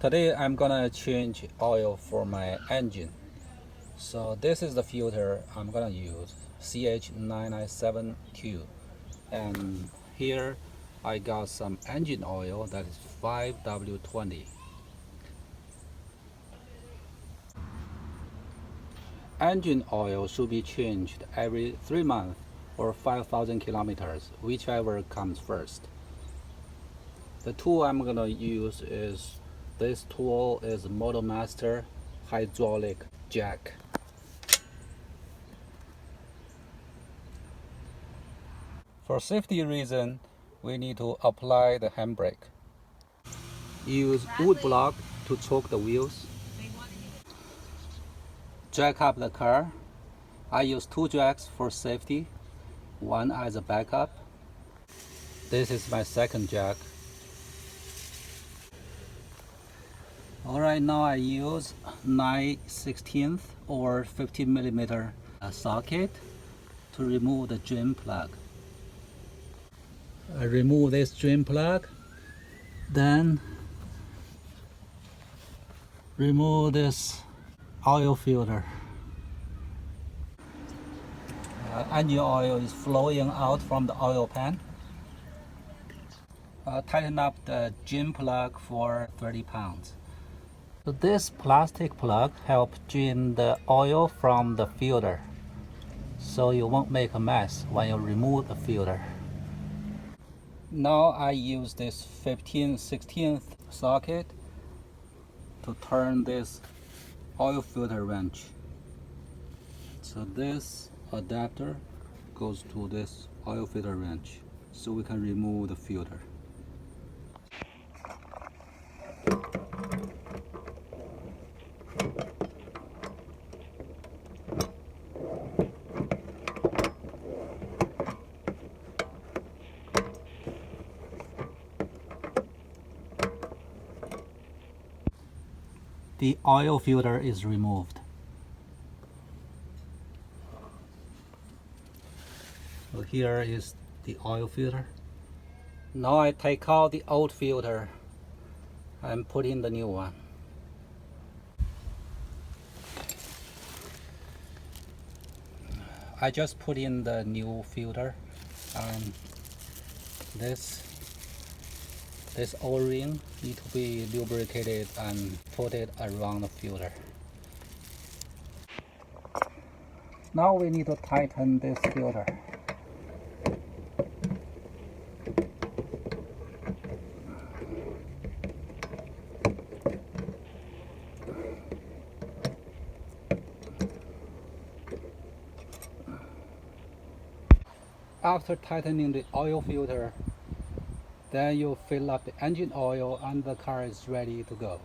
Today I'm gonna change oil for my engine. So this is the filter I'm gonna use, CH9972. And here I got some engine oil that is 5W20. Engine oil should be changed every 3 months or 5,000 kilometers, whichever comes first. The tool I'm gonna use is this tool is Motormaster hydraulic jack. For safety reason, we need to apply the handbrake. Use wood block to choke the wheels. Jack up the car. I use 2 jacks for safety, one as a backup. This is my second jack. Alright, now I use 9/16 or 15mm socket to remove the drain plug. I remove this drain plug, then remove this oil filter. Engine oil is flowing out from the oil pan. Tighten up the drain plug for 30 pounds. So this plastic plug helps drain the oil from the filter, so you won't make a mess when you remove the filter. Now I use this 15/16 socket to turn this oil filter wrench. So this adapter goes to this oil filter wrench, so we can remove the filter. The oil filter is removed. So here is the oil filter. Now I take out the old filter and put in the new one. I just put in the new filter, and this O-ring need to be lubricated and put it around the filter. Now we need to tighten this filter. After tightening the oil filter, then you fill up the engine oil and the car is ready to go.